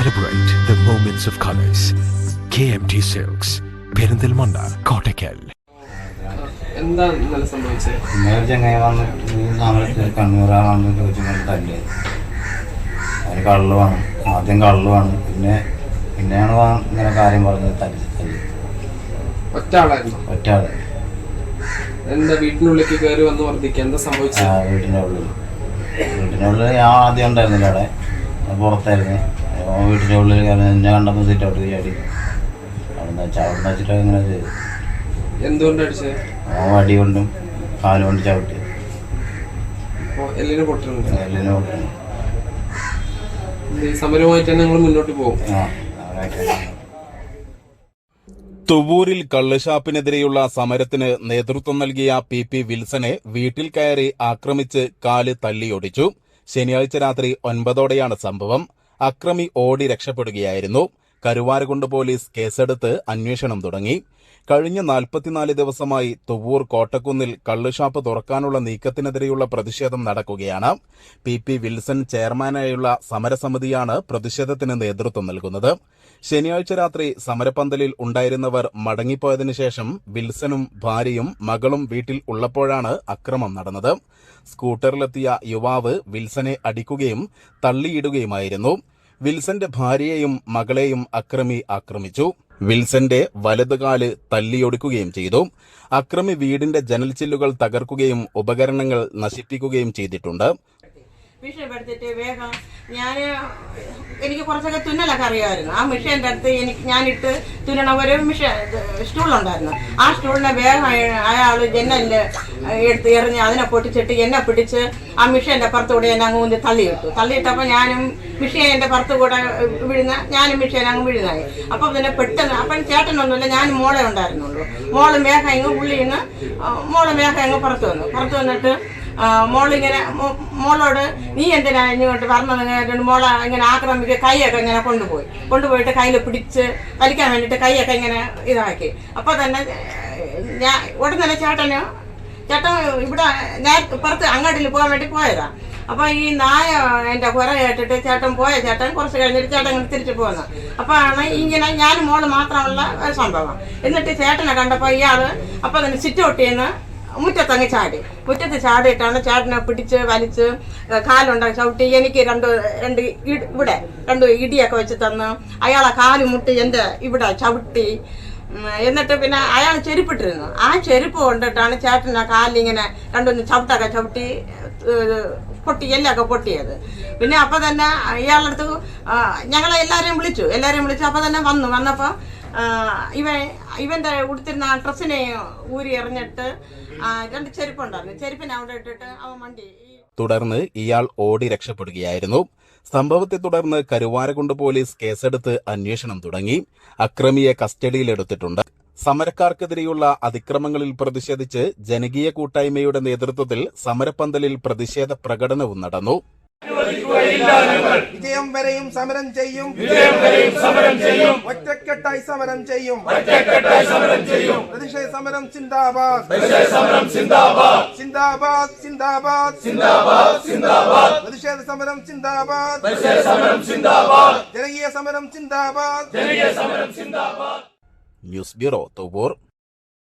Celebrate the moments of colors. KMT Silks, Perinthalmanna, Kottakkal. എന്താ ഇന്നലെ സംഭവിച്ചത്? ചങ്ങായി വന്നിട്ട് കണ്ണൂരാണെന്ന് ചോദിച്ചു തല്ലേ. അതിന് കള്ളു വേണം, ആദ്യം കള്ളു വേണം, പിന്നെയാണ് ഇങ്ങനെ കാര്യം പറഞ്ഞത്. തല്ലി ഒറ്റ ആള് എന്താ വീട്ടിനുള്ളിലേക്ക് കയറി വന്ന് വർദ്ധിക്കുക? എന്താ സംഭവിച്ചത്? വീട്ടിൻ്റെ ഉള്ളിൽ ഞാൻ ആദ്യം ഉണ്ടായിരുന്നില്ല, അവിടെ പുറത്തായിരുന്നു. വീട്ടിൻ്റെ ഉള്ളിൽ എന്നെ കണ്ടപ്പോൾ സീറ്റ് ഔട്ട് ചാടി. അവിടെ വെച്ചിട്ട് ഇങ്ങനെ ചെയ്തു. എന്തുകൊണ്ട് അടിച്ചത്? വടി കൊണ്ടും കാലുകൊണ്ട് ചവിട്ടി. എല്ലിന് പൊട്ടുന്നുണ്ട്. ഈ സമരമായിട്ട് തന്നെ നിങ്ങൾ മുന്നോട്ട് പോകും? തുവൂരിൽ കള്ളുഷാപ്പിനെതിരെയുള്ള സമരത്തിന് നേതൃത്വം നൽകിയ പി വിൽസനെ വീട്ടിൽ കയറി ആക്രമിച്ച് കാല് തല്ലിയൊടിച്ചു. ശനിയാഴ്ച രാത്രി 9 സംഭവം. അക്രമി ഓടി രക്ഷപ്പെടുകയായിരുന്നു. കരുവാരകുണ്ട് പോലീസ് കേസെടുത്ത് അന്വേഷണം തുടങ്ങി. കഴിഞ്ഞ 44 ദിവസമായി തുവൂർ കോട്ടക്കുന്നിൽ കള്ളുഷാപ്പ് തുറക്കാനുള്ള നീക്കത്തിനെതിരെയുള്ള പ്രതിഷേധം നടക്കുകയാണ്. പി വിൽസൺ ചെയർമാനായുള്ള സമരസമിതിയാണ് പ്രതിഷേധത്തിന് നേതൃത്വം നൽകുന്നത്. ശനിയാഴ്ച രാത്രി സമരപന്തലിൽ ഉണ്ടായിരുന്നവർ മടങ്ങിപ്പോയതിനു ശേഷം വിൽസണും ഭാര്യയും മകളും വീട്ടിൽ ഉള്ളപ്പോഴാണ് അക്രമം നടന്നത്. സ്കൂട്ടറിലെത്തിയ യുവാവ് വിൽസനെ അടിക്കുകയും തള്ളിയിടുകയുമായിരുന്നു. വിൽസന്റെ ഭാര്യയെയും മകളെയും അക്രമി ആക്രമിച്ചു. വിൽസന്റെ വലതുകാല് തല്ലിയൊടുക്കുകയും ചെയ്തു. അക്രമി വീടിന്റെ ജനൽച്ചില്ലുകൾ തകർക്കുകയും ഉപകരണങ്ങൾ നശിപ്പിക്കുകയും ചെയ്തിട്ടുണ്ട്. ഭീഷണിപ്പെടുത്തിയിട്ട് വേഗം എനിക്ക് കുറച്ചൊക്കെ തുന്നലൊക്കെ അറിയാമായിരുന്നു. ആ മിഷീൻ്റെ അടുത്ത് ഞാനിട്ട് തുന്നണ ഒരു സ്റ്റൂളുണ്ടായിരുന്നു. ആ സ്റ്റൂളിനെ വേഗം അയാൾ ജനലിൽ എടുത്ത് എറിഞ്ഞ് അതിനെ പൊട്ടിച്ചിട്ട് എന്നെ പിടിച്ച് ആ മിഷീൻ്റെ പുറത്തുകൂടെ എന്നെ അങ്ങ് മുന്നിൽ തള്ളിയിട്ടപ്പോൾ ഞാനും മിഷീൻ്റെ പുറത്തുകൂടെ ഞാനും മിഷീൻ അങ്ങ് വീഴുന്നായി. അപ്പോൾ പിന്നെ പെട്ടെന്ന് അപ്പം ചേട്ടനൊന്നുമില്ല, ഞാനും മോളെ ഉണ്ടായിരുന്നുള്ളൂ. മോള് മേഘം അങ്ങ് ഉള്ളിൽ നിന്ന് പുറത്ത് വന്നിട്ട് മോളോട് നീ എന്തിനാ ഇങ്ങോട്ട് പറഞ്ഞത്, മോളെ ഇങ്ങനെ ആക്രമിക്കുക, കൈയൊക്കെ ഇങ്ങനെ കൊണ്ടുപോയിട്ട് കയ്യിൽ പിടിച്ച് വലിക്കാൻ വേണ്ടിയിട്ട് കൈയൊക്കെ ഇങ്ങനെ ഇതാക്കി. അപ്പോൾ തന്നെ ഉടൻ തന്നെ ചേട്ടൻ ഇവിടെ പുറത്ത് അങ്ങാടിയിൽ പോകാൻ വേണ്ടി പോയതാ. അപ്പോൾ ഈ നായ എൻ്റെ കുര കേട്ടിട്ട് ചേട്ടൻ കുറച്ച് കഴിഞ്ഞിട്ട് ചേട്ടൻ ഇങ്ങനെ തിരിച്ചു പോകുന്നത്. അപ്പോൾ ആണ് ഇങ്ങനെ ഞാനും മോള് മാത്രമുള്ള ഒരു സംഭവം. എന്നിട്ട് ചേട്ടനെ കണ്ടപ്പോൾ ഇയാൾ അപ്പോൾ തന്നെ സിറ്റൗട്ടിന്ന് മുറ്റത്തങ്ങ് മുറ്റത്ത് ചാടിയിട്ടാണ് ചേട്ടനെ പിടിച്ച് വലിച്ച് കാലുണ്ടാക്കി ചവിട്ടി. എനിക്ക് രണ്ട് ഇടിയൊക്കെ വെച്ച് തന്ന് അയാളെ കാല് മുട്ടി എൻ്റെ ഇവിടെ ചവിട്ടി. എന്നിട്ട് പിന്നെ അയാൾ ചെരുപ്പിട്ടിരുന്നു. ആ ചെരുപ്പ് കൊണ്ടിട്ടാണ് ചേട്ടനെ കാലിങ്ങനെ രണ്ടൊന്ന് ചവിട്ടൊക്കെ ചവിട്ടി എല്ലൊക്കെ പൊട്ടിയത്. പിന്നെ അപ്പം തന്നെ ഇയാളടുത്ത് ഞങ്ങളെ എല്ലാവരെയും വിളിച്ചു. അപ്പം തന്നെ വന്നപ്പോൾ ഇവന്റെ ഉടുത്തിരുന്ന ഡ്രസ്സിനെ ഊരി എറിഞ്ഞിട്ട് 2 ചെരുപ്പുണ്ടായിരുന്നു. ചെരുപ്പിനെ അവിടെ ഇട്ടിട്ട് അവൻ വണ്ടി. തുടർന്ന് ഇയാൾ ഓടി രക്ഷപ്പെടുകയായിരുന്നു. സംഭവത്തെ തുടർന്ന് കരുവാരകുണ്ട് പോലീസ് കേസെടുത്ത് അന്വേഷണം തുടങ്ങി. അക്രമിയെ കസ്റ്റഡിയിലെടുത്തിട്ടുണ്ട്. സമരക്കാർക്കെതിരെയുള്ള അതിക്രമങ്ങളിൽ പ്രതിഷേധിച്ച് ജനകീയ കൂട്ടായ്മയുടെ നേതൃത്വത്തിൽ സമരപന്തലിൽ പ്രതിഷേധ പ്രകടനവും നടന്നു. വിജയം വരെയും സമരം ചെയ്യും, ഒറ്റക്കെട്ടായി സമരം ചെയ്യും. പ്രതിഷേധ സമരം സിന്ദാബാദ്, പ്രതിഷേധ സമരം സിന്ദാബാദ്, ജനകീയ സമരം സിന്ദാബാദ്. News bureau Thuvur.